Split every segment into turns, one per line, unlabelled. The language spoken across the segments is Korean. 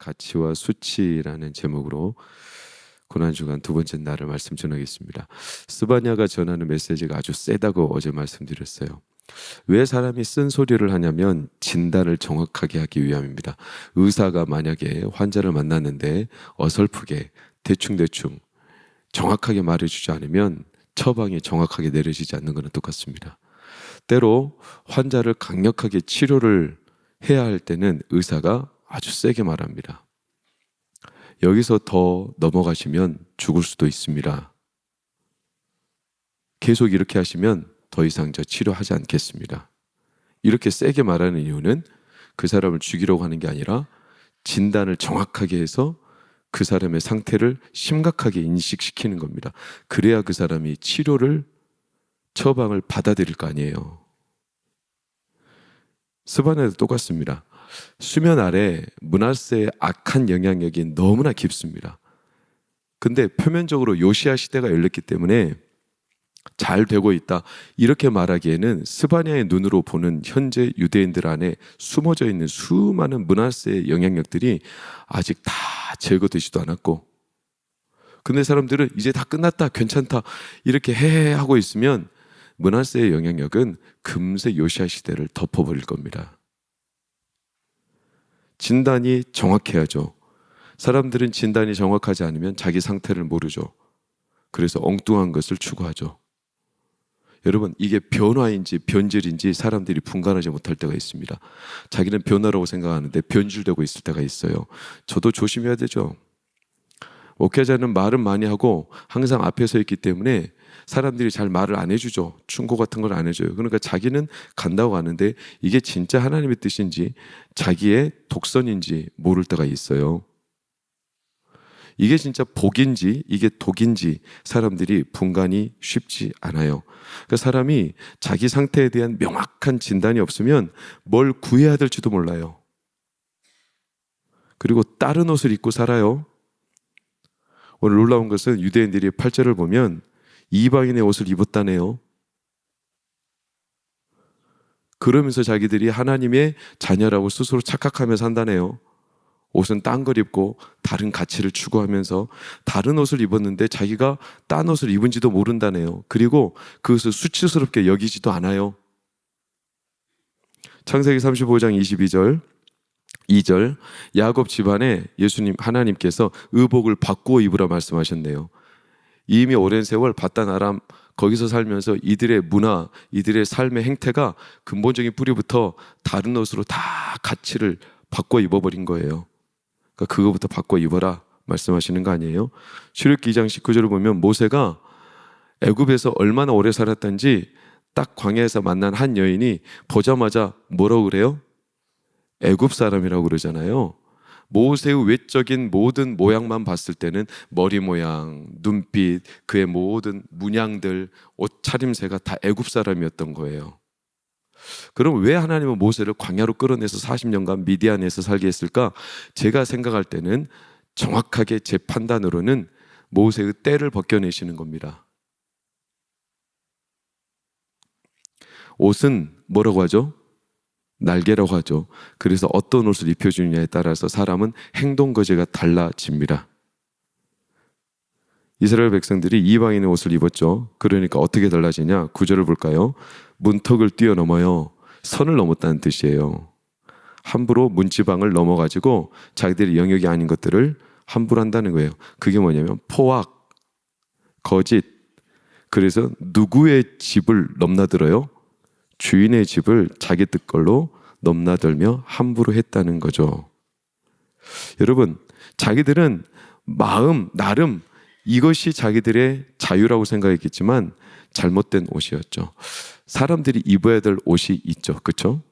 가치와 수치라는 제목으로 고난주간 두 번째 날을 말씀 전하겠습니다. 스바냐가 전하는 메시지가 아주 세다고 어제 말씀드렸어요. 왜 사람이 쓴소리를 하냐면 진단을 정확하게 하기 위함입니다. 의사가 만약에 환자를 만났는데 어설프게 대충대충 정확하게 말해주지 않으면 처방이 정확하게 내려지지 않는 것은 똑같습니다. 때로 환자를 강력하게 치료를 해야 할 때는 의사가 아주 세게 말합니다. 여기서 더 넘어가시면 죽을 수도 있습니다. 계속 이렇게 하시면 더 이상 저 치료하지 않겠습니다. 이렇게 세게 말하는 이유는 그 사람을 죽이려고 하는 게 아니라 진단을 정확하게 해서 그 사람의 상태를 심각하게 인식시키는 겁니다. 그래야 그 사람이 치료를 처방을 받아들일 거 아니에요. 스바냐도 똑같습니다. 수면 아래 므낫세의 악한 영향력이 너무나 깊습니다. 근데 표면적으로 요시야 시대가 열렸기 때문에 잘 되고 있다 이렇게 말하기에는 스바냐의 눈으로 보는 현재 유대인들 안에 숨어져 있는 수많은 므낫세의 영향력들이 아직 다 제거되지도 않았고, 근데 사람들은 이제 다 끝났다 괜찮다 이렇게 하고 있으면 므낫세의 영향력은 금세 요시야 시대를 덮어버릴 겁니다. 진단이 정확해야죠. 사람들은 진단이 정확하지 않으면 자기 상태를 모르죠. 그래서 엉뚱한 것을 추구하죠. 여러분, 이게 변화인지 변질인지 사람들이 분간하지 못할 때가 있습니다. 자기는 변화라고 생각하는데 변질되고 있을 때가 있어요. 저도 조심해야 되죠. 목회자는 말은 많이 하고 항상 앞에 서 있기 때문에 사람들이 잘 말을 안 해주죠. 충고 같은 걸 안 해줘요. 그러니까 자기는 간다고 하는데 이게 진짜 하나님의 뜻인지 자기의 독선인지 모를 때가 있어요. 이게 진짜 복인지 이게 독인지 사람들이 분간이 쉽지 않아요. 그러니까 사람이 자기 상태에 대한 명확한 진단이 없으면 뭘 구해야 될지도 몰라요. 그리고 다른 옷을 입고 살아요. 오늘 놀라운 것은 유대인들이 8절을 보면 이방인의 옷을 입었다네요. 그러면서 자기들이 하나님의 자녀라고 스스로 착각하며 산다네요. 옷은 딴 걸 입고 다른 가치를 추구하면서 다른 옷을 입었는데 자기가 딴 옷을 입은지도 모른다네요. 그리고 그것을 수치스럽게 여기지도 않아요. 창세기 35장 22절 2절 야곱 집안에 예수님 하나님께서 의복을 바꾸어 입으라 말씀하셨네요. 이미 오랜 세월 바단 아람 거기서 살면서 이들의 문화, 이들의 삶의 행태가 근본적인 뿌리부터 다른 옷으로 다 가치를 바꿔 입어버린 거예요. 그러니까 그거부터 바꿔 입어라 말씀하시는 거 아니에요? 출애굽기 2장 19절을 보면 모세가 애굽에서 얼마나 오래 살았던지 딱 광야에서 만난 한 여인이 보자마자 뭐라고 그래요? 애굽 사람이라고 그러잖아요. 모세의 외적인 모든 모양만 봤을 때는 머리 모양, 눈빛, 그의 모든 문양들, 옷 차림새가 다 애굽 사람이었던 거예요. 그럼 왜 하나님은 모세를 광야로 끌어내서 40년간 미디안에서 살게 했을까? 제가 생각할 때는 정확하게 제 판단으로는 모세의 때를 벗겨내시는 겁니다. 옷은 뭐라고 하죠? 날개라고 하죠. 그래서 어떤 옷을 입혀주느냐에 따라서 사람은 행동 거제가 달라집니다. 이스라엘 백성들이 이방인의 옷을 입었죠. 그러니까 어떻게 달라지냐? 9절을 볼까요? 문턱을 뛰어넘어요. 선을 넘었다는 뜻이에요. 함부로 문지방을 넘어가지고 자기들의 영역이 아닌 것들을 함부로 한다는 거예요. 그게 뭐냐면 포악, 거짓. 그래서 누구의 집을 넘나들어요? 주인의 집을 자기 뜻걸로 넘나들며 함부로 했다는 거죠. 여러분, 자기들은 마음, 나름 이것이 자기들의 자유라고 생각했겠지만 잘못된 옷이었죠. 사람들이 입어야 될 옷이 있죠. 그렇죠?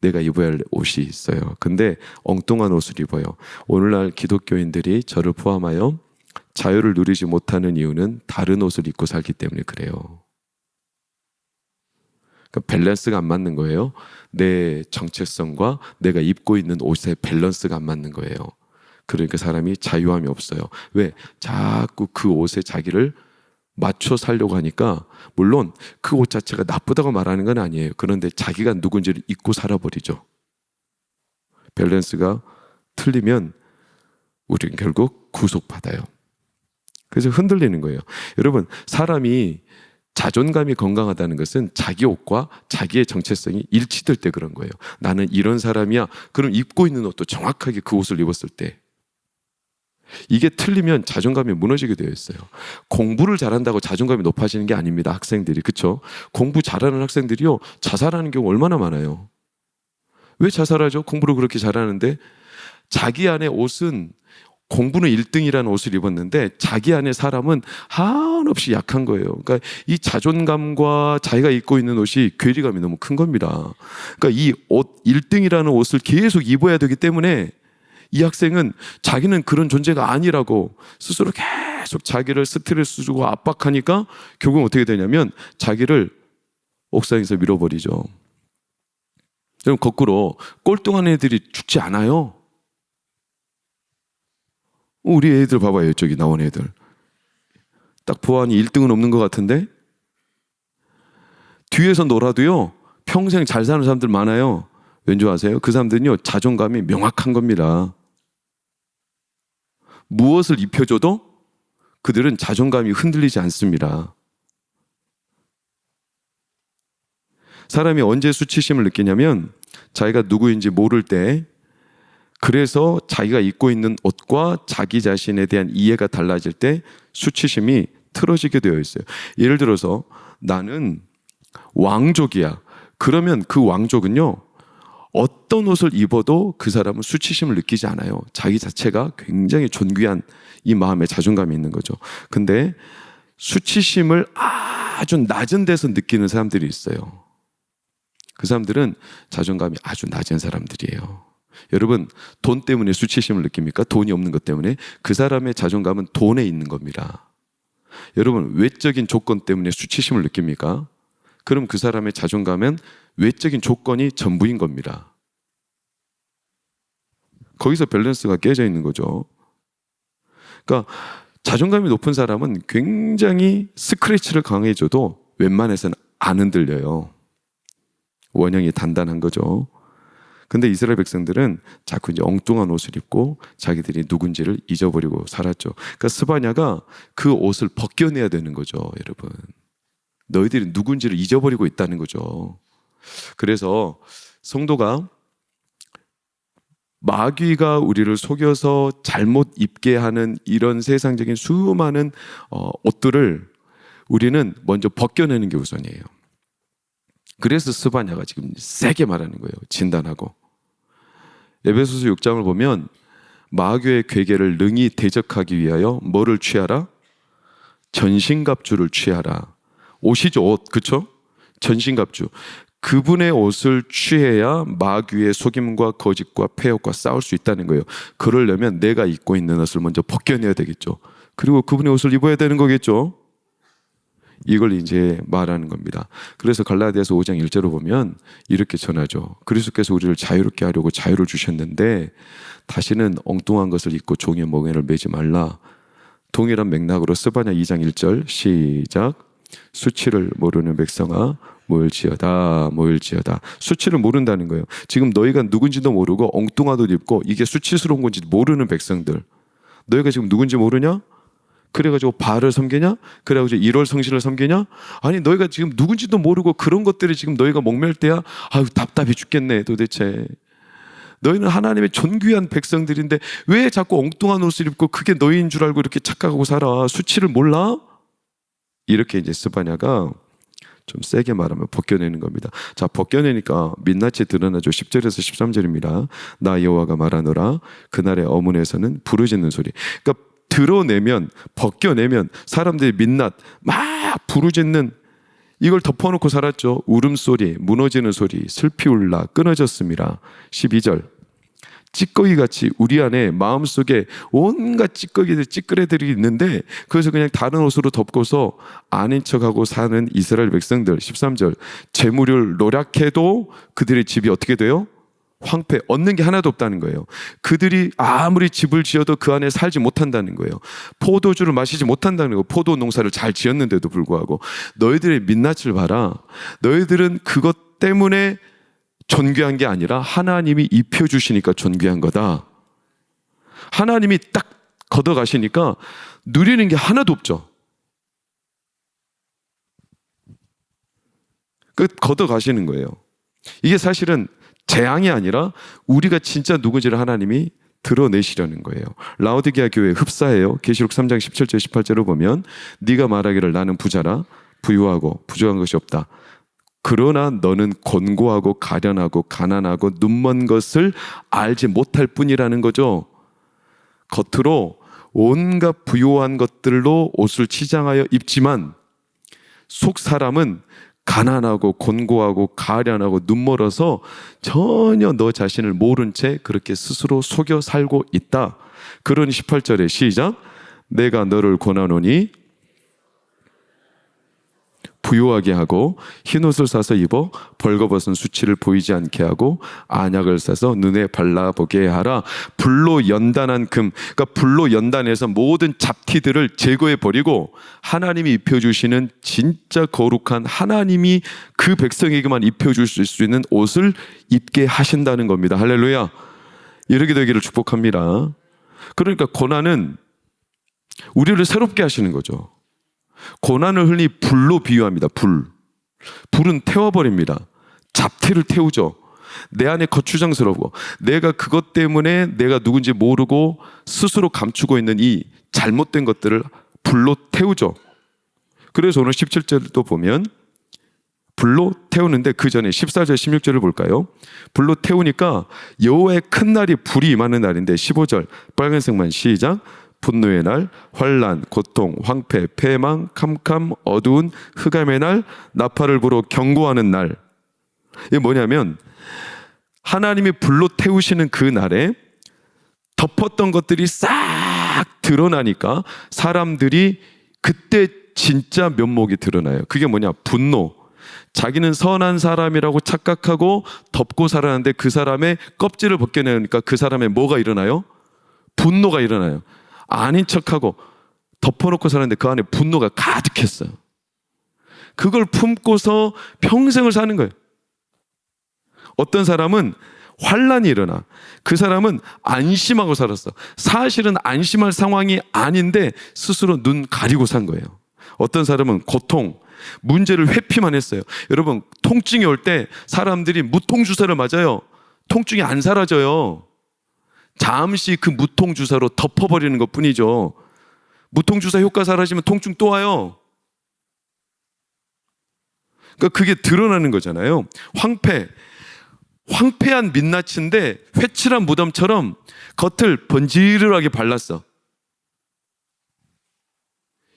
내가 입어야 할 옷이 있어요. 근데 엉뚱한 옷을 입어요. 오늘날 기독교인들이 저를 포함하여 자유를 누리지 못하는 이유는 다른 옷을 입고 살기 때문에 그래요. 그러니까 밸런스가 안 맞는 거예요. 내 정체성과 내가 입고 있는 옷의 밸런스가 안 맞는 거예요. 그러니까 사람이 자유함이 없어요. 왜? 자꾸 그 옷에 자기를 맞춰 살려고 하니까, 물론 그 옷 자체가 나쁘다고 말하는 건 아니에요. 그런데 자기가 누군지를 잊고 살아버리죠. 밸런스가 틀리면 우리는 결국 구속받아요. 그래서 흔들리는 거예요. 여러분, 사람이 자존감이 건강하다는 것은 자기 옷과 자기의 정체성이 일치될 때 그런 거예요. 나는 이런 사람이야. 그럼 입고 있는 옷도 정확하게 그 옷을 입었을 때. 이게 틀리면 자존감이 무너지게 되어 있어요. 공부를 잘한다고 자존감이 높아지는 게 아닙니다. 학생들이. 그렇죠? 공부 잘하는 학생들이요, 자살하는 경우 얼마나 많아요. 왜 자살하죠? 공부를 그렇게 잘하는데. 자기 안의 옷은, 공부는 1등이라는 옷을 입었는데 자기 안의 사람은 한없이 약한 거예요. 그러니까 이 자존감과 자기가 입고 있는 옷이 괴리감이 너무 큰 겁니다. 그러니까 이 옷 1등이라는 옷을 계속 입어야 되기 때문에 이 학생은 자기는 그런 존재가 아니라고 스스로 계속 자기를 스트레스 주고 압박하니까 결국은 어떻게 되냐면 자기를 옥상에서 밀어버리죠. 그럼 거꾸로 꼴등한 애들이 죽지 않아요. 우리 애들 봐봐요. 저기 나온 애들. 딱 보아하니 1등은 없는 것 같은데 뒤에서 놀아도요 평생 잘 사는 사람들 많아요. 왠지 아세요? 그 사람들은요 자존감이 명확한 겁니다. 무엇을 입혀줘도 그들은 자존감이 흔들리지 않습니다. 사람이 언제 수치심을 느끼냐면 자기가 누구인지 모를 때, 그래서 자기가 입고 있는 옷과 자기 자신에 대한 이해가 달라질 때 수치심이 틀어지게 되어 있어요. 예를 들어서 나는 왕족이야. 그러면 그 왕족은요 어떤 옷을 입어도 그 사람은 수치심을 느끼지 않아요. 자기 자체가 굉장히 존귀한 이 마음에 자존감이 있는 거죠. 근데 수치심을 아주 낮은 데서 느끼는 사람들이 있어요. 그 사람들은 자존감이 아주 낮은 사람들이에요. 여러분, 돈 때문에 수치심을 느낍니까? 돈이 없는 것 때문에? 그 사람의 자존감은 돈에 있는 겁니다. 여러분, 외적인 조건 때문에 수치심을 느낍니까? 그럼 그 사람의 자존감은 외적인 조건이 전부인 겁니다. 거기서 밸런스가 깨져 있는 거죠. 그러니까 자존감이 높은 사람은 굉장히 스크래치를 강해줘도 웬만해서는 안 흔들려요. 원형이 단단한 거죠. 근데 이스라엘 백성들은 자꾸 이제 엉뚱한 옷을 입고 자기들이 누군지를 잊어버리고 살았죠. 그러니까 스바냐가 그 옷을 벗겨내야 되는 거죠, 여러분. 너희들이 누군지를 잊어버리고 있다는 거죠. 그래서 성도가 마귀가 우리를 속여서 잘못 입게 하는 이런 세상적인 수많은 옷들을 우리는 먼저 벗겨내는 게 우선이에요. 그래서 스바냐가 지금 세게 말하는 거예요. 진단하고. 에베소서 6장을 보면 마귀의 괴계를 능히 대적하기 위하여 뭐를 취하라? 전신갑주를 취하라. 옷이죠, 옷. 그렇죠? 전신갑주. 그분의 옷을 취해야 마귀의 속임과 거짓과 폐역과 싸울 수 있다는 거예요. 그러려면 내가 입고 있는 옷을 먼저 벗겨내야 되겠죠. 그리고 그분의 옷을 입어야 되는 거겠죠. 이걸 이제 말하는 겁니다. 그래서 갈라디아서 5장 1절을 보면 이렇게 전하죠. 그리스도께서 우리를 자유롭게 하려고 자유를 주셨는데 다시는 엉뚱한 것을 입고 종의 멍에를 매지 말라. 동일한 맥락으로 스바냐 2장 1절 시작. 수치를 모르는 백성아 모일지어다 모일지어다. 수치를 모른다는 거예요. 지금 너희가 누군지도 모르고 엉뚱한 옷 입고 이게 수치스러운 건지 모르는 백성들, 너희가 지금 누군지 모르냐? 그래가지고 바알을 섬기냐? 그래가지고 1월 성신을 섬기냐? 아니 너희가 지금 누군지도 모르고 그런 것들이 지금 너희가 목맬 때야? 아유 답답해 죽겠네 도대체. 너희는 하나님의 존귀한 백성들인데 왜 자꾸 엉뚱한 옷을 입고 그게 너희인 줄 알고 이렇게 착각하고 살아? 수치를 몰라? 이렇게 이제 스바냐가 좀 세게 말하면 벗겨내는 겁니다. 자, 벗겨내니까 민낯이 드러나죠. 10절에서 13절입니다. 나 여호와가 말하노라 그날의 어문에서는 부르짖는 소리. 그러니까 드러내면, 벗겨내면 사람들이 민낯 막 부르짖는, 이걸 덮어놓고 살았죠. 울음소리, 무너지는 소리, 슬피 울라 끊어졌습니다. 12절 찌꺼기같이 우리 안에 마음속에 온갖 찌꺼기들, 찌끄레들이 있는데 그래서 그냥 다른 옷으로 덮고서 아닌 척하고 사는 이스라엘 백성들. 13절 재물을 노력해도 그들의 집이 어떻게 돼요? 황폐, 얻는 게 하나도 없다는 거예요. 그들이 아무리 집을 지어도 그 안에 살지 못한다는 거예요. 포도주를 마시지 못한다는 거예요. 포도 농사를 잘 지었는데도 불구하고. 너희들의 민낯을 봐라. 너희들은 그것 때문에 존귀한 게 아니라 하나님이 입혀주시니까 존귀한 거다. 하나님이 딱 걷어가시니까 누리는 게 하나도 없죠. 걷어가시는 거예요. 이게 사실은 재앙이 아니라 우리가 진짜 누구지를 하나님이 드러내시려는 거예요. 라오디게아 교회 흡사해요. 계시록 3장 17절 18절을 보면 네가 말하기를 나는 부자라 부유하고 부족한 것이 없다. 그러나 너는 곤고하고 가련하고 가난하고 눈먼 것을 알지 못할 뿐이라는 거죠. 겉으로 온갖 부요한 것들로 옷을 치장하여 입지만 속 사람은 가난하고 곤고하고 가련하고 눈멀어서 전혀 너 자신을 모른 채 그렇게 스스로 속여 살고 있다. 그러니 18절에 시작. 내가 너를 권하노니 부유하게 하고 흰옷을 사서 입어 벌거벗은 수치를 보이지 않게 하고 안약을 사서 눈에 발라보게 하라. 불로 연단한 금, 그러니까 불로 연단해서 모든 잡티들을 제거해 버리고 하나님이 입혀주시는 진짜 거룩한, 하나님이 그 백성에게만 입혀줄 수 있는 옷을 입게 하신다는 겁니다. 할렐루야. 이렇게 되기를 축복합니다. 그러니까 고난은 우리를 새롭게 하시는 거죠. 고난을 흔히 불로 비유합니다. 불은 태워버립니다. 잡티를 태우죠. 내 안에 거추장스러워. 내가 그것 때문에 내가 누군지 모르고 스스로 감추고 있는 이 잘못된 것들을 불로 태우죠. 그래서 오늘 17절도 보면 불로 태우는데 그 전에 14절 16절을 볼까요? 불로 태우니까 여호와의 큰 날이 불이 임하는 날인데 15절 빨간색만 시작. 분노의 날, 환난, 고통, 황폐, 패망, 캄캄, 어두운 흑암의 날, 나팔을 불어 경고하는 날. 이게 뭐냐면 하나님이 불로 태우시는 그 날에 덮었던 것들이 싹 드러나니까 사람들이 그때 진짜 면목이 드러나요. 그게 뭐냐? 분노. 자기는 선한 사람이라고 착각하고 덮고 살았는데 그 사람의 껍질을 벗겨내니까 그 사람의 뭐가 일어나요? 분노가 일어나요. 아닌 척하고 덮어놓고 살았는데 그 안에 분노가 가득했어요. 그걸 품고서 평생을 사는 거예요. 어떤 사람은 환난이 일어나. 그 사람은 안심하고 살았어. 사실은 안심할 상황이 아닌데 스스로 눈 가리고 산 거예요. 어떤 사람은 고통, 문제를 회피만 했어요. 여러분, 통증이 올 때 사람들이 무통주사를 맞아요. 통증이 안 사라져요. 잠시 그 무통주사로 덮어버리는 것 뿐이죠. 무통주사 효과 사라지면 통증 또 와요. 그러니까 그게 드러나는 거잖아요. 황폐한 민낯인데 회칠한 무덤처럼 겉을 번지르르하게 발랐어.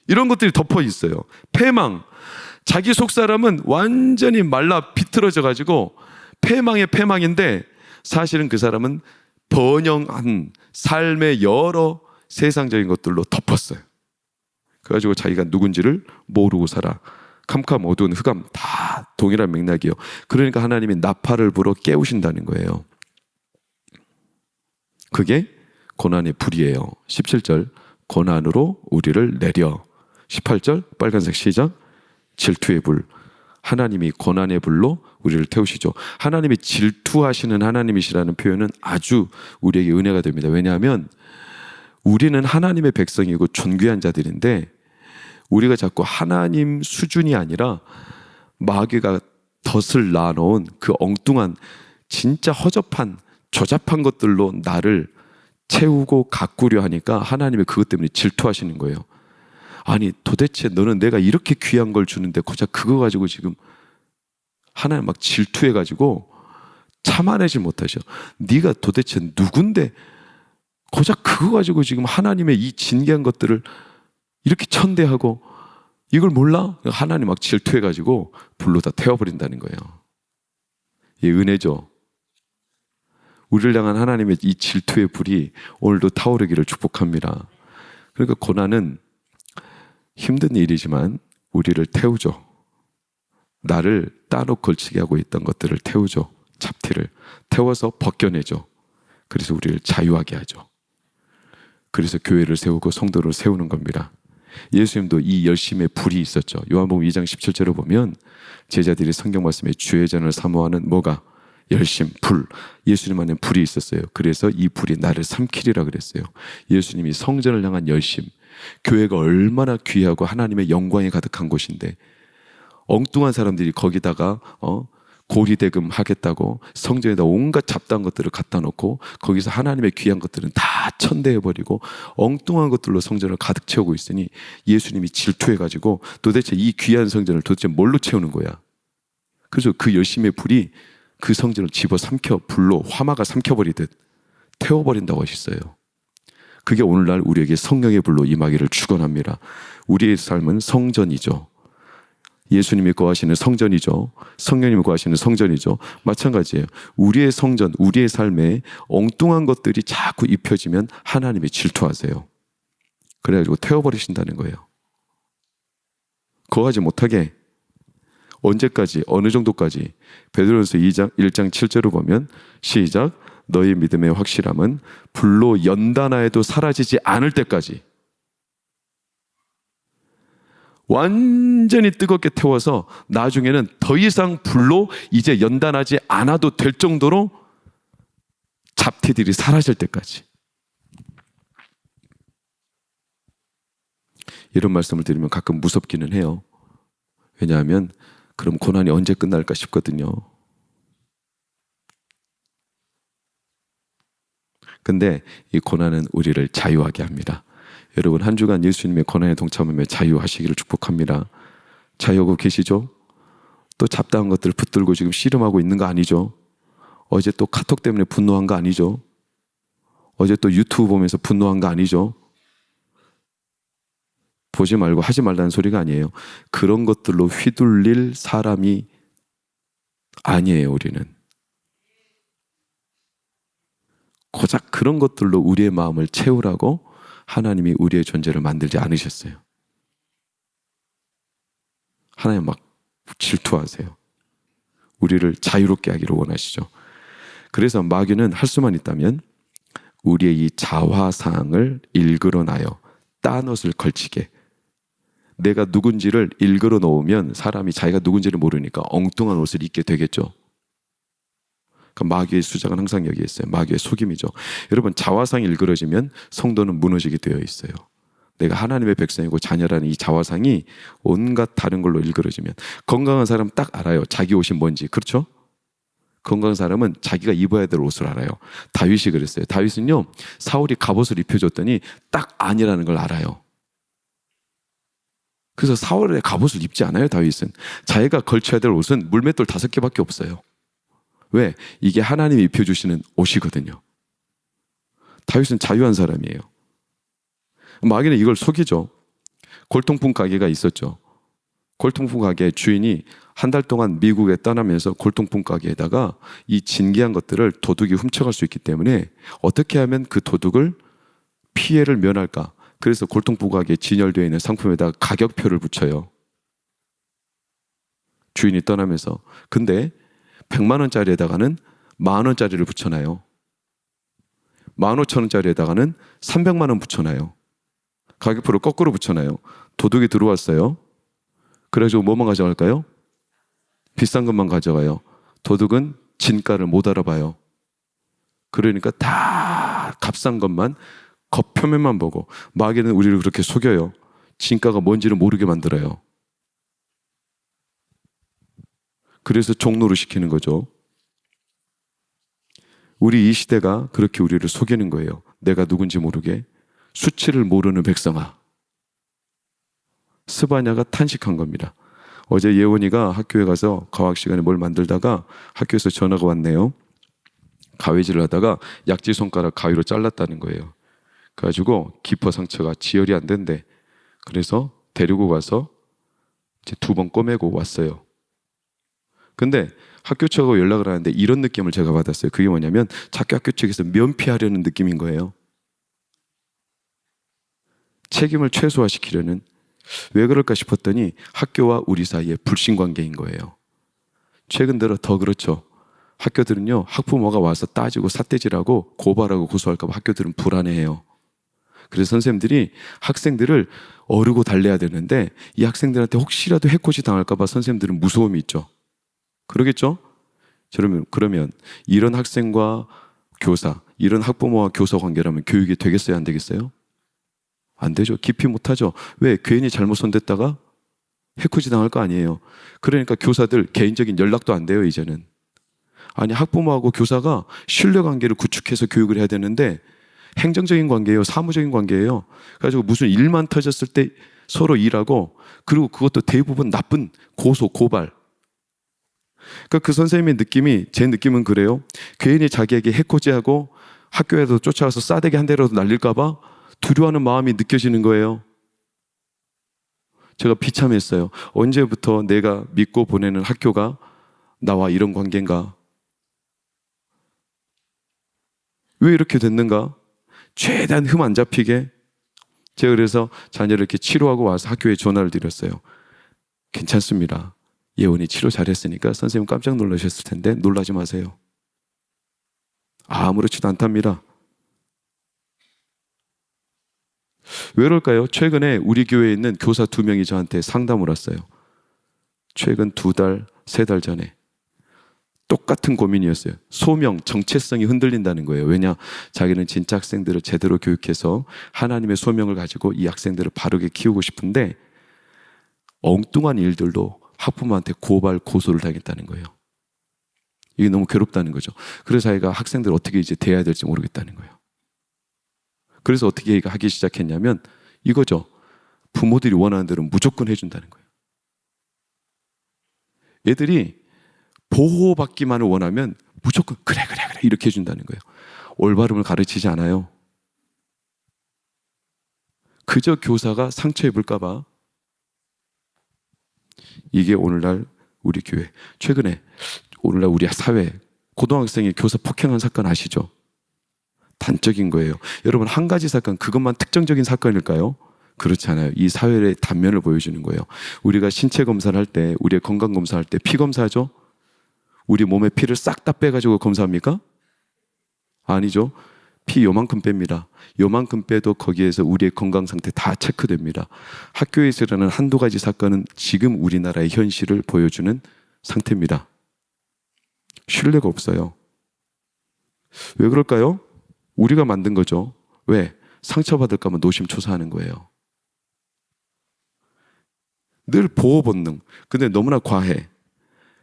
이런 것들이 덮어 있어요. 패망, 자기 속사람은 완전히 말라 비틀어져 가지고 패망의 패망인데 사실은 그 사람은 번영한 삶의 여러 세상적인 것들로 덮었어요. 그래가지고 자기가 누군지를 모르고 살아. 캄캄 어두운 흑암, 다 동일한 맥락이요. 그러니까 하나님이 나팔을 불어 깨우신다는 거예요. 그게 고난의 불이에요. 17절 고난으로 우리를 내려. 18절 빨간색 시작. 질투의 불. 하나님이 고난의 불로 우리를 태우시죠. 하나님이 질투하시는 하나님이시라는 표현은 아주 우리에게 은혜가 됩니다. 왜냐하면 우리는 하나님의 백성이고 존귀한 자들인데 우리가 자꾸 하나님 수준이 아니라 마귀가 덫을 놔놓은 그 엉뚱한 진짜 허접한 조잡한 것들로 나를 채우고 가꾸려 하니까 하나님이 그것 때문에 질투하시는 거예요. 아니 도대체 너는 내가 이렇게 귀한 걸 주는데 고작 그거 가지고 지금 하나님 막 질투해가지고 참아내지 못하셔. 네가 도대체 누군데 고작 그거 가지고 지금 하나님의 이 진귀한 것들을 이렇게 천대하고 이걸 몰라? 하나님 막 질투해가지고 불로 다 태워버린다는 거예요. 이 은혜죠. 우리를 향한 하나님의 이 질투의 불이 오늘도 타오르기를 축복합니다. 그러니까 고난은 힘든 일이지만 우리를 태우죠. 나를 따로 걸치게 하고 있던 것들을 태우죠. 잡티를 태워서 벗겨내죠. 그래서 우리를 자유하게 하죠. 그래서 교회를 세우고 성도를 세우는 겁니다. 예수님도 이 열심의 불이 있었죠. 요한복음 2장 17절을 보면 제자들이 성경 말씀에 주의 전을 사모하는 뭐가? 열심, 불. 예수님 안에 불이 있었어요. 그래서 이 불이 나를 삼키리라 그랬어요. 예수님이 성전을 향한 열심. 교회가 얼마나 귀하고 하나님의 영광이 가득한 곳인데 엉뚱한 사람들이 거기다가 고리대금 하겠다고 성전에다 온갖 잡다한 것들을 갖다 놓고 거기서 하나님의 귀한 것들은 다 천대해버리고 엉뚱한 것들로 성전을 가득 채우고 있으니 예수님이 질투해가지고 도대체 이 귀한 성전을 도대체 뭘로 채우는 거야. 그래서 그 열심의 불이 그 성전을 집어삼켜 불로 화마가 삼켜버리듯 태워버린다고 하셨어요. 그게 오늘날 우리에게 성령의 불로 임하기를 축원합니다. 우리의 삶은 성전이죠. 예수님이 거하시는 성전이죠. 성령님이 거하시는 성전이죠. 마찬가지예요. 우리의 성전, 우리의 삶에 엉뚱한 것들이 자꾸 입혀지면 하나님이 질투하세요. 그래가지고 태워버리신다는 거예요. 거하지 못하게 언제까지, 어느 정도까지? 베드로전서 1장 7절을 보면 시작. 너희 믿음의 확실함은 불로 연단하여도 사라지지 않을 때까지 완전히 뜨겁게 태워서 나중에는 더 이상 불로 이제 연단하지 않아도 될 정도로 잡티들이 사라질 때까지. 이런 말씀을 드리면 가끔 무섭기는 해요. 왜냐하면 그럼 고난이 언제 끝날까 싶거든요. 근데 이 고난은 우리를 자유하게 합니다. 여러분 한 주간 예수님의 고난에 동참하며 자유하시기를 축복합니다. 자유하고 계시죠? 또 잡다한 것들을 붙들고 지금 씨름하고 있는 거 아니죠? 어제 또 카톡 때문에 분노한 거 아니죠? 어제 또 유튜브 보면서 분노한 거 아니죠? 보지 말고 하지 말라는 소리가 아니에요. 그런 것들로 휘둘릴 사람이 아니에요, 우리는. 고작 그런 것들로 우리의 마음을 채우라고 하나님이 우리의 존재를 만들지 않으셨어요. 하나님 막 질투하세요. 우리를 자유롭게 하기를 원하시죠. 그래서 마귀는 할 수만 있다면 우리의 이 자화상을 일그러놔요. 딴 옷을 걸치게. 내가 누군지를 일그러 놓으면 사람이 자기가 누군지를 모르니까 엉뚱한 옷을 입게 되겠죠. 그러니까 마귀의 수작은 항상 여기에 있어요. 마귀의 속임이죠. 여러분 자화상이 일그러지면 성도는 무너지게 되어 있어요. 내가 하나님의 백성이고 자녀라는 이 자화상이 온갖 다른 걸로 일그러지면 건강한 사람은 딱 알아요. 자기 옷이 뭔지. 그렇죠? 건강한 사람은 자기가 입어야 될 옷을 알아요. 다윗이 그랬어요. 다윗은요 사울이 갑옷을 입혀줬더니 딱 아니라는 걸 알아요. 그래서 사울의 갑옷을 입지 않아요. 다윗은 자기가 걸쳐야 될 옷은 물맷돌 5개밖에 없어요. 왜? 이게 하나님이 입혀주시는 옷이거든요. 다윗은 자유한 사람이에요. 마귀는 이걸 속이죠. 골통품 가게가 있었죠. 골통품 가게 주인이 한 달 동안 미국에 떠나면서 골통품 가게에다가 이 진귀한 것들을 도둑이 훔쳐갈 수 있기 때문에 어떻게 하면 그 도둑을 피해를 면할까? 그래서 골통품 가게에 진열되어 있는 상품에다가 가격표를 붙여요. 주인이 떠나면서. 근데 100만 원짜리에다가는 10,000원짜리를 붙여놔요. 15,000원짜리에다가는 300만 원 붙여놔요. 가격표를 거꾸로 붙여놔요. 도둑이 들어왔어요. 그래가지고 뭐만 가져갈까요? 비싼 것만 가져가요. 도둑은 진가를 못 알아봐요. 그러니까 다 값싼 것만 겉표면만 보고 마귀는 우리를 그렇게 속여요. 진가가 뭔지를 모르게 만들어요. 그래서 종노릇 시키는 거죠. 우리 이 시대가 그렇게 우리를 속이는 거예요. 내가 누군지 모르게. 수치를 모르는 백성아. 스바냐가 탄식한 겁니다. 어제 예원이가 학교에 가서 과학 시간에 뭘 만들다가 학교에서 전화가 왔네요. 가위질을 하다가 약지 손가락 가위로 잘랐다는 거예요. 그래가지고 기포 상처가 지혈이 안 된대. 그래서 데리고 가서 이제 2번 꼬매고 왔어요. 근데 학교 측하고 연락을 하는데 이런 느낌을 제가 받았어요. 그게 뭐냐면 자꾸 학교 측에서 면피하려는 느낌인 거예요. 책임을 최소화시키려는. 왜 그럴까 싶었더니 학교와 우리 사이에 불신관계인 거예요. 최근 들어 더 그렇죠. 학교들은요 학부모가 와서 따지고 삿대질하고 고발하고 고소할까 봐 학교들은 불안해해요. 그래서 선생님들이 학생들을 어르고 달래야 되는데 이 학생들한테 혹시라도 해코지 당할까 봐 선생님들은 무서움이 있죠. 그러겠죠? 그러면 이런 학생과 교사, 이런 학부모와 교사 관계라면 교육이 되겠어요, 안 되겠어요? 안 되죠. 깊이 못하죠. 왜? 괜히 잘못 손댔다가 해코지 당할 거 아니에요. 그러니까 교사들 개인적인 연락도 안 돼요, 이제는. 아니, 학부모하고 교사가 신뢰관계를 구축해서 교육을 해야 되는데 행정적인 관계예요, 사무적인 관계예요. 그래가지고 무슨 일만 터졌을 때 서로 일하고, 그리고 그것도 대부분 나쁜 고소, 고발. 그러니까 그 선생님의 느낌이, 제 느낌은 그래요. 괜히 자기에게 해코지하고 학교에도 쫓아가서 싸대기 한 대라도 날릴까봐 두려워하는 마음이 느껴지는 거예요. 제가 비참했어요. 언제부터 내가 믿고 보내는 학교가 나와 이런 관계인가? 왜 이렇게 됐는가? 최대한 흠 안 잡히게. 제가 그래서 자녀를 이렇게 치료하고 와서 학교에 전화를 드렸어요. 괜찮습니다. 예원이 치료 잘했으니까 선생님 깜짝 놀라셨을 텐데 놀라지 마세요. 아무렇지도 않답니다. 왜 그럴까요? 최근에 우리 교회에 있는 교사 2명이 저한테 상담을 왔어요. 최근 2달, 3달 전에. 똑같은 고민이었어요. 소명, 정체성이 흔들린다는 거예요. 왜냐? 자기는 진짜 학생들을 제대로 교육해서 하나님의 소명을 가지고 이 학생들을 바르게 키우고 싶은데 엉뚱한 일들로 학부모한테 고발, 고소를 당했다는 거예요. 이게 너무 괴롭다는 거죠. 그래서 자기가 학생들을 어떻게 이제 대해야 될지 모르겠다는 거예요. 그래서 어떻게 하기 시작했냐면 이거죠. 부모들이 원하는 대로 무조건 해준다는 거예요. 애들이 보호받기만을 원하면 무조건 그래 이렇게 해준다는 거예요. 올바름을 가르치지 않아요. 그저 교사가 상처 입을까 봐. 이게 오늘날 우리 교회, 최근에 오늘날 우리 사회, 고등학생이 교사 폭행한 사건 아시죠? 단적인 거예요. 여러분, 한 가지 사건, 그것만 특정적인 사건일까요? 그렇지 않아요. 이 사회의 단면을 보여주는 거예요. 우리가 신체 검사를 할 때, 우리의 건강 검사할 때 피 검사하죠? 우리 몸의 피를 싹 다 빼가지고 검사합니까? 아니죠. 피 요만큼 뺍니다. 요만큼 빼도 거기에서 우리의 건강 상태 다 체크됩니다. 학교에서 일어나는 한두 가지 사건은 지금 우리나라의 현실을 보여주는 상태입니다. 신뢰가 없어요. 왜 그럴까요? 우리가 만든 거죠. 왜? 상처받을까 봐 노심초사하는 거예요. 늘 보호 본능. 근데 너무나 과해.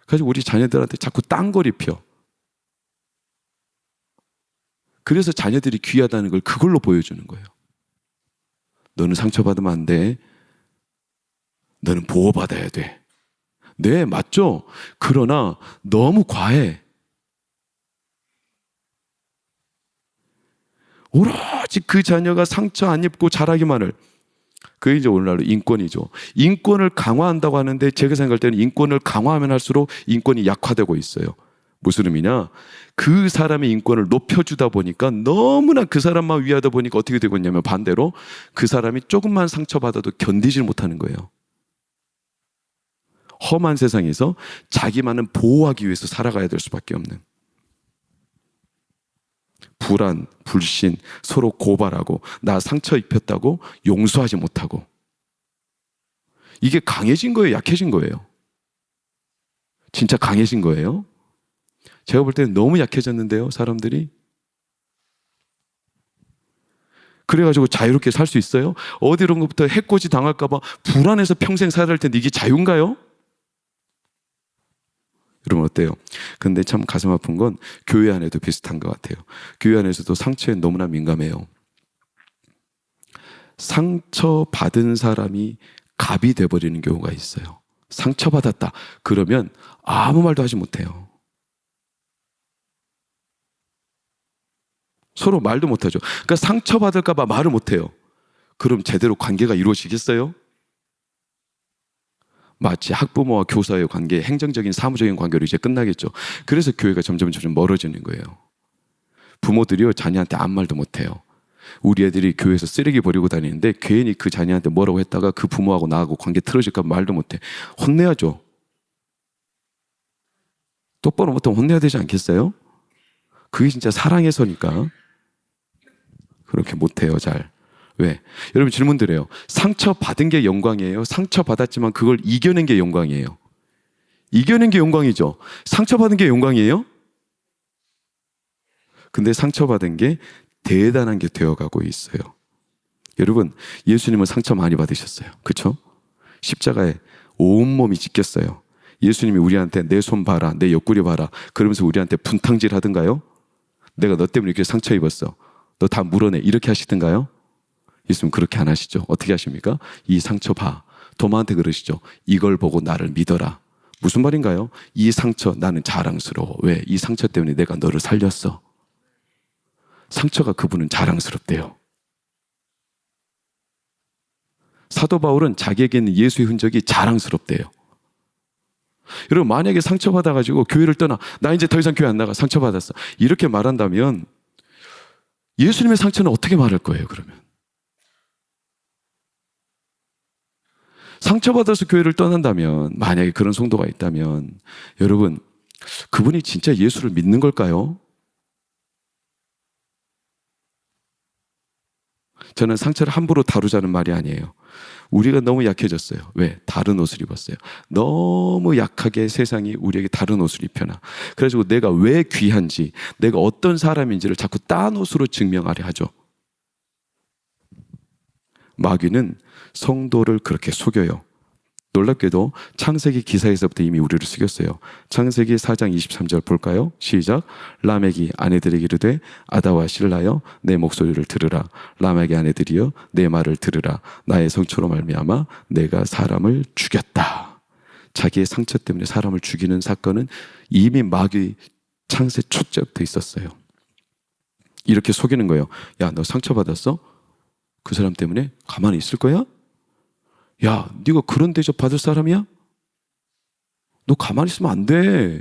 그래서 우리 자녀들한테 자꾸 딴 걸 입혀. 그래서 자녀들이 귀하다는 걸 그걸로 보여주는 거예요. 너는 상처받으면 안 돼. 너는 보호받아야 돼. 네, 맞죠? 그러나 너무 과해. 오로지 그 자녀가 상처 안 입고 자라기만을. 그게 이제 오늘날의 인권이죠. 인권을 강화한다고 하는데 제가 생각할 때는 인권을 강화하면 할수록 인권이 약화되고 있어요. 무슨 의미냐? 그 사람의 인권을 높여주다 보니까 너무나 그 사람만 위하다 보니까 어떻게 되고 있냐면 반대로 그 사람이 조금만 상처받아도 견디질 못하는 거예요. 험한 세상에서 자기만은 보호하기 위해서 살아가야 될 수밖에 없는. 불안, 불신, 서로 고발하고 나 상처 입혔다고 용서하지 못하고. 이게 강해진 거예요? 약해진 거예요? 진짜 강해진 거예요? 제가 볼 때는 너무 약해졌는데요, 사람들이. 그래가지고 자유롭게 살 수 있어요? 어디론가부터 해코지 당할까 봐 불안해서 평생 살아야 할 텐데 이게 자유인가요? 여러분 어때요? 근데 참 가슴 아픈 건 교회 안에도 비슷한 것 같아요. 교회 안에서도 상처에 너무나 민감해요. 상처받은 사람이 갑이 돼버리는 경우가 있어요. 상처받았다 그러면 아무 말도 하지 못해요. 서로 말도 못하죠. 그러니까 상처받을까 봐 말을 못해요. 그럼 제대로 관계가 이루어지겠어요? 마치 학부모와 교사의 관계, 행정적인 사무적인 관계로 이제 끝나겠죠. 그래서 교회가 점점 멀어지는 거예요. 부모들이요, 자녀한테 아무 말도 못해요. 우리 애들이 교회에서 쓰레기 버리고 다니는데 괜히 그 자녀한테 뭐라고 했다가 그 부모하고 나하고 관계 틀어질까 봐 말도 못해. 혼내야죠. 똑바로 못하면 혼내야 되지 않겠어요? 그게 진짜 사랑해서니까. 그렇게 못해요, 잘. 왜? 여러분 질문 드려요. 상처받은 게 영광이에요? 상처받았지만 그걸 이겨낸 게 영광이에요? 이겨낸 게 영광이죠. 상처받은 게 영광이에요? 근데 상처받은 게 대단한 게 되어가고 있어요. 여러분, 예수님은 상처 많이 받으셨어요. 그렇죠? 십자가에 온몸이 찢겼어요. 예수님이 우리한테 내 손 봐라, 내 옆구리 봐라 그러면서 우리한테 분탕질 하던가요? 내가 너 때문에 이렇게 상처 입었어, 너 다 물어내, 이렇게 하시던가요? 예수님 그렇게 안 하시죠. 어떻게 하십니까? 이 상처 봐. 도마한테 그러시죠. 이걸 보고 나를 믿어라. 무슨 말인가요? 이 상처 나는 자랑스러워. 왜? 이 상처 때문에 내가 너를 살렸어. 상처가 그분은 자랑스럽대요. 사도 바울은 자기에게 있는 예수의 흔적이 자랑스럽대요. 여러분, 만약에 상처받아가지고 교회를 떠나, 나 이제 더 이상 교회 안 나가, 상처받았어, 이렇게 말한다면 예수님의 상처는 어떻게 말할 거예요? 그러면 상처받아서 교회를 떠난다면, 만약에 그런 성도가 있다면 여러분, 그분이 진짜 예수를 믿는 걸까요? 저는 상처를 함부로 다루자는 말이 아니에요. 우리가 너무 약해졌어요. 왜? 다른 옷을 입었어요. 너무 약하게 세상이 우리에게 다른 옷을 입혀놔. 그래가지고 내가 왜 귀한지, 내가 어떤 사람인지를 자꾸 딴 옷으로 증명하려 하죠. 마귀는 성도를 그렇게 속여요. 놀랍게도 창세기 기사에서부터 이미 우리를 속였어요. 창세기 4장 23절 볼까요? 시작. 라멕이 아내들에게 이르되 아다와 실라여 내 목소리를 들으라. 라멕의 아내들이여 내 말을 들으라. 나의 성처로 말미암아 내가 사람을 죽였다. 자기의 상처 때문에 사람을 죽이는 사건은 이미 마귀 창세 초째부터 있었어요. 이렇게 속이는 거예요. 야, 너 상처받았어? 그 사람 때문에 가만히 있을 거야? 야, 네가 그런 대접 받을 사람이야? 너 가만히 있으면 안 돼.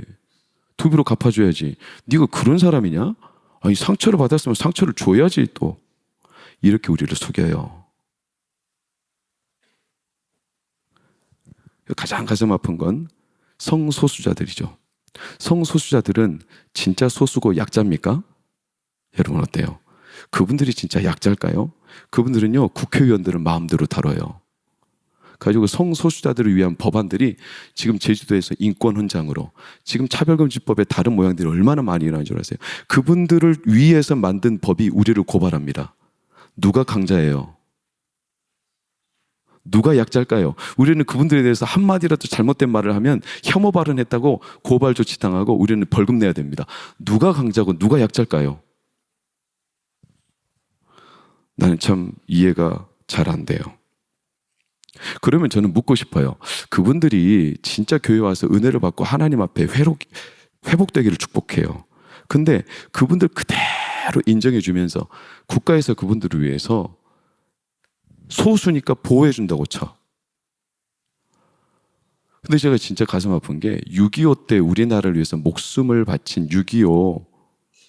두 배로 갚아줘야지. 네가 그런 사람이냐? 아니, 상처를 받았으면 상처를 줘야지 또. 이렇게 우리를 속여요. 가장 가슴 아픈 건 성소수자들이죠. 성소수자들은 진짜 소수고 약자입니까? 여러분 어때요? 그분들이 진짜 약자일까요? 그분들은요, 국회의원들을 마음대로 다뤄요. 가지고 성소수자들을 위한 법안들이 지금 제주도에서 인권 헌장으로, 지금 차별금지법의 다른 모양들이 얼마나 많이 일어나는 줄 아세요? 그분들을 위해서 만든 법이 우리를 고발합니다. 누가 강자예요? 누가 약자일까요? 우리는 그분들에 대해서 한마디라도 잘못된 말을 하면 혐오 발언했다고 고발 조치 당하고 우리는 벌금 내야 됩니다. 누가 강자고 누가 약자일까요? 나는 참 이해가 잘 안 돼요. 그러면 저는 묻고 싶어요. 그분들이 진짜 교회 와서 은혜를 받고 하나님 앞에 회복되기를 축복해요. 근데 그분들 그대로 인정해 주면서 국가에서 그분들을 위해서 소수니까 보호해 준다고 쳐. 근데 제가 진짜 가슴 아픈 게 6.25 때 우리나라를 위해서 목숨을 바친 6.25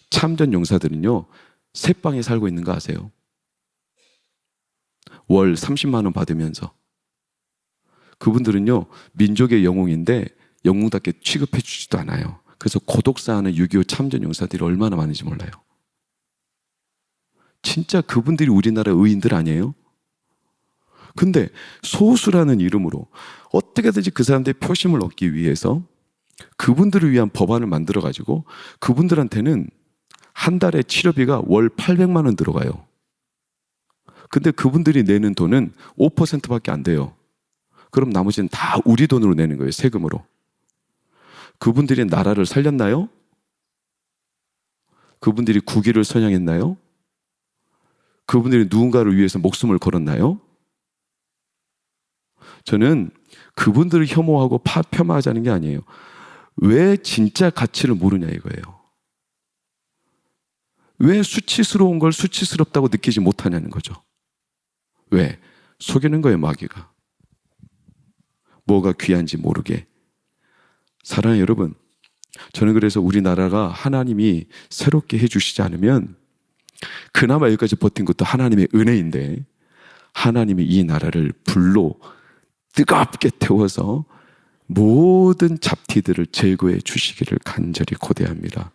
참전 용사들은요, 새방에 살고 있는 거 아세요? 월 30만 원 받으면서. 그분들은요, 민족의 영웅인데 영웅답게 취급해 주지도 않아요. 그래서 고독사하는 6.25 참전 용사들이 얼마나 많은지 몰라요. 진짜 그분들이 우리나라 의인들 아니에요? 근데 소수라는 이름으로 어떻게든지 그 사람들의 표심을 얻기 위해서 그분들을 위한 법안을 만들어가지고 그분들한테는 한 달에 치료비가 월 800만 원 들어가요. 근데 그분들이 내는 돈은 5%밖에 안 돼요. 그럼 나머지는 다 우리 돈으로 내는 거예요. 세금으로. 그분들이 나라를 살렸나요? 그분들이 국위를 선양했나요? 그분들이 누군가를 위해서 목숨을 걸었나요? 저는 그분들을 혐오하고 폄하하자는 게 아니에요. 왜 진짜 가치를 모르냐 이거예요. 왜 수치스러운 걸 수치스럽다고 느끼지 못하냐는 거죠. 왜? 속이는 거예요, 마귀가. 뭐가 귀한지 모르게. 사랑하는 여러분, 저는 그래서 우리나라가 하나님이 새롭게 해주시지 않으면, 그나마 여기까지 버틴 것도 하나님의 은혜인데, 하나님이 이 나라를 불로 뜨겁게 태워서 모든 잡티들을 제거해 주시기를 간절히 고대합니다.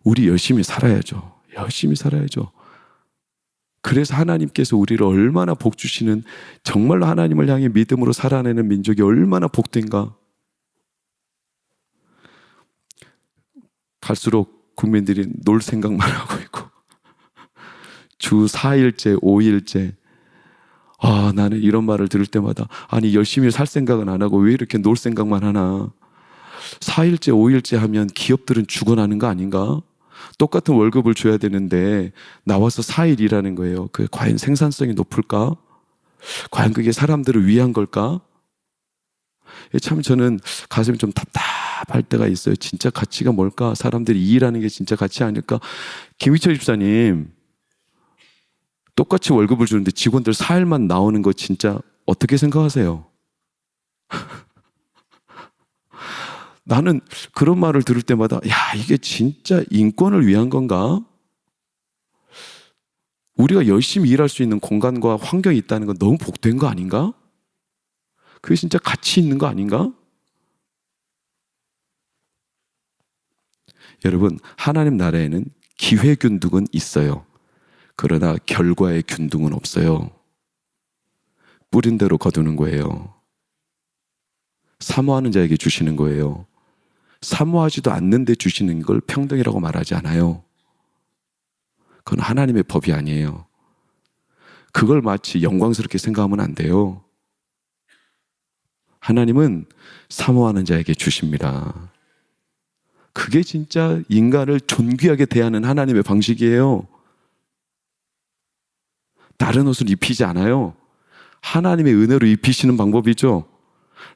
우리 열심히 살아야죠. 열심히 살아야죠. 그래서 하나님께서 우리를 얼마나 복 주시는, 정말로 하나님을 향해 믿음으로 살아내는 민족이 얼마나 복된가. 갈수록 국민들이 놀 생각만 하고 있고, 주 4일째 5일째, 나는 이런 말을 들을 때마다, 아니 열심히 살 생각은 안 하고 왜 이렇게 놀 생각만 하나. 4일째 5일째 하면 기업들은 죽어나는 거 아닌가? 똑같은 월급을 줘야 되는데 나와서 4일 일하는 거예요. 그게 과연 생산성이 높을까? 과연 그게 사람들을 위한 걸까? 참 저는 가슴이 좀 답답할 때가 있어요. 진짜 가치가 뭘까? 사람들이 일하는 게 진짜 가치 아닐까? 김희철 집사님, 똑같이 월급을 주는데 직원들 4일만 나오는 거 진짜 어떻게 생각하세요? 나는 그런 말을 들을 때마다, 이게 진짜 인권을 위한 건가? 우리가 열심히 일할 수 있는 공간과 환경이 있다는 건 너무 복된 거 아닌가? 그게 진짜 가치 있는 거 아닌가? 여러분, 하나님 나라에는 기회 균등은 있어요. 그러나 결과의 균등은 없어요. 뿌린 대로 거두는 거예요. 사모하는 자에게 주시는 거예요. 사모하지도 않는데 주시는 걸 평등이라고 말하지 않아요. 그건 하나님의 법이 아니에요. 그걸 마치 영광스럽게 생각하면 안 돼요. 하나님은 사모하는 자에게 주십니다. 그게 진짜 인간을 존귀하게 대하는 하나님의 방식이에요. 다른 옷을 입히지 않아요. 하나님의 은혜로 입히시는 방법이죠.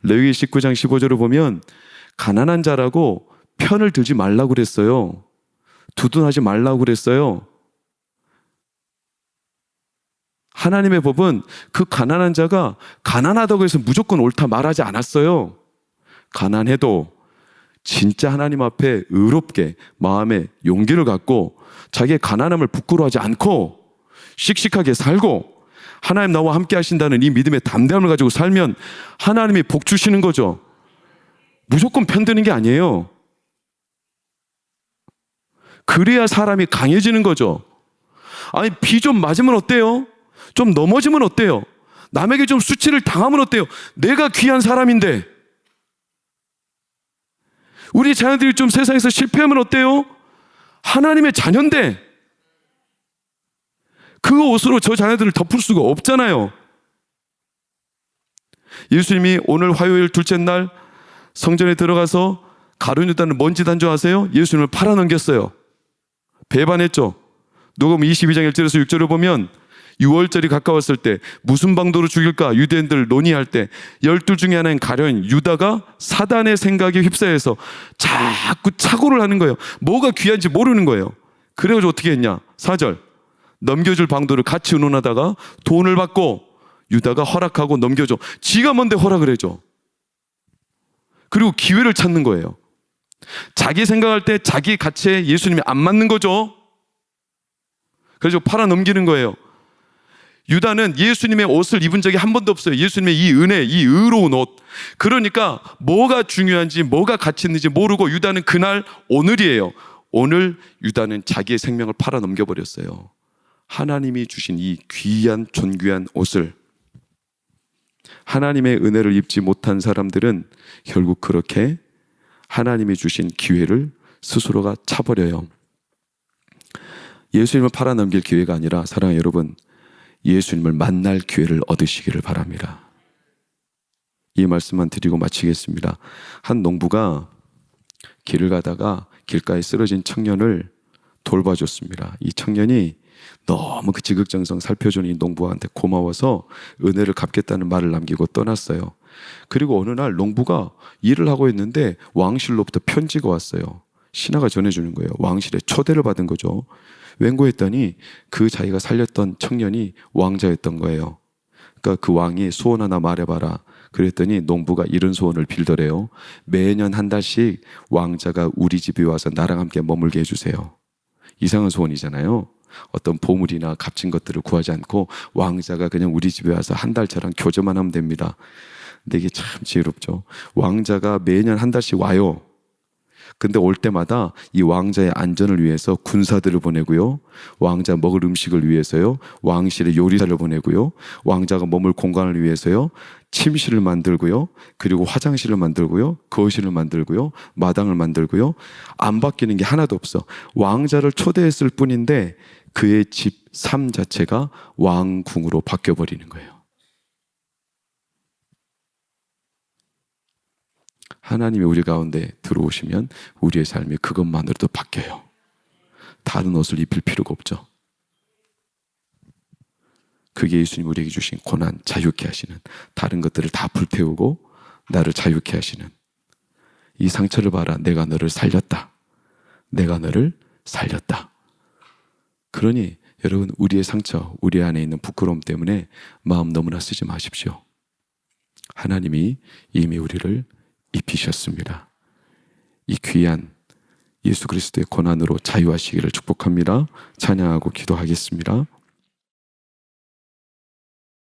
레위기 19장 15절을 보면 가난한 자라고 편을 들지 말라고 그랬어요. 두둔하지 말라고 그랬어요. 하나님의 법은 그 가난한 자가 가난하다고 해서 무조건 옳다 말하지 않았어요. 가난해도 진짜 하나님 앞에 의롭게 마음에 용기를 갖고 자기의 가난함을 부끄러워하지 않고 씩씩하게 살고 하나님 나와 함께 하신다는 이 믿음의 담대함을 가지고 살면 하나님이 복 주시는 거죠. 무조건 편드는 게 아니에요. 그래야 사람이 강해지는 거죠. 아니, 비 좀 맞으면 어때요? 좀 넘어지면 어때요? 남에게 좀 수치를 당하면 어때요? 내가 귀한 사람인데. 우리 자녀들이 좀 세상에서 실패하면 어때요? 하나님의 자녀인데. 그 옷으로 저 자녀들을 덮을 수가 없잖아요. 예수님이 오늘 화요일 둘째 날 성전에 들어가서 가룟 유다는 뭔 짓 한 줄 아세요? 예수님을 팔아넘겼어요. 배반했죠. 누가복음 22장 1절에서 6절을 보면 6월절이 가까웠을 때 무슨 방도로 죽일까 유대인들 논의할 때 12 중에 하나인 가룟 유다가 사단의 생각에 휩싸여서 자꾸 착오를 하는 거예요. 뭐가 귀한지 모르는 거예요. 그래가지고 어떻게 했냐? 4절 넘겨줄 방도를 같이 의논하다가 돈을 받고 유다가 허락하고 넘겨줘. 지가 뭔데 허락을 해줘. 그리고 기회를 찾는 거예요. 자기 생각할 때 자기 가치에 예수님이 안 맞는 거죠. 그래서 팔아 넘기는 거예요. 유다는 예수님의 옷을 입은 적이 한 번도 없어요. 예수님의 이 은혜, 이 의로운 옷. 그러니까 뭐가 중요한지 뭐가 가치 있는지 모르고 유다는 그날 오늘이에요. 오늘 유다는 자기의 생명을 팔아 넘겨버렸어요. 하나님이 주신 이 귀한 존귀한 옷을 하나님의 은혜를 입지 못한 사람들은 결국 그렇게 하나님이 주신 기회를 스스로가 차버려요. 예수님을 팔아넘길 기회가 아니라 사랑하는 여러분, 예수님을 만날 기회를 얻으시기를 바랍니다. 이 말씀만 드리고 마치겠습니다. 한 농부가 길을 가다가 길가에 쓰러진 청년을 돌봐줬습니다. 이 청년이 너무 그 지극정성 살펴주는 이 농부한테 고마워서 은혜를 갚겠다는 말을 남기고 떠났어요. 그리고 어느 날 농부가 일을 하고 있는데 왕실로부터 편지가 왔어요. 신하가 전해주는 거예요. 왕실에 초대를 받은 거죠. 웬고했더니 그 자기가 살렸던 청년이 왕자였던 거예요. 그러니까 그 왕이 소원 하나 말해봐라. 그랬더니 농부가 이런 소원을 빌더래요. 매년 한 달씩 왕자가 우리 집에 와서 나랑 함께 머물게 해주세요. 이상한 소원이잖아요. 어떤 보물이나 값진 것들을 구하지 않고 왕자가 그냥 우리 집에 와서 한 달 저랑 교제만 하면 됩니다. 근데 이게 참 지혜롭죠. 왕자가 매년 한 달씩 와요. 근데 올 때마다 이 왕자의 안전을 위해서 군사들을 보내고요. 왕자 먹을 음식을 위해서요. 왕실에 요리사를 보내고요. 왕자가 머물 공간을 위해서요. 침실을 만들고요. 그리고 화장실을 만들고요. 거실을 만들고요. 마당을 만들고요. 안 바뀌는 게 하나도 없어. 왕자를 초대했을 뿐인데 그의 집, 삶 자체가 왕궁으로 바뀌어버리는 거예요. 하나님이 우리 가운데 들어오시면 우리의 삶이 그것만으로도 바뀌어요. 다른 옷을 입힐 필요가 없죠. 그게 예수님 우리에게 주신 고난, 자유케 하시는, 다른 것들을 다 불태우고 나를 자유케 하시는, 이 상처를 봐라, 내가 너를 살렸다. 내가 너를 살렸다. 그러니 여러분, 우리의 상처, 우리 안에 있는 부끄러움 때문에 마음 너무나 쓰지 마십시오. 하나님이 이미 우리를 입히셨습니다. 이 귀한 예수 그리스도의 고난으로 자유하시기를 축복합니다. 찬양하고 기도하겠습니다.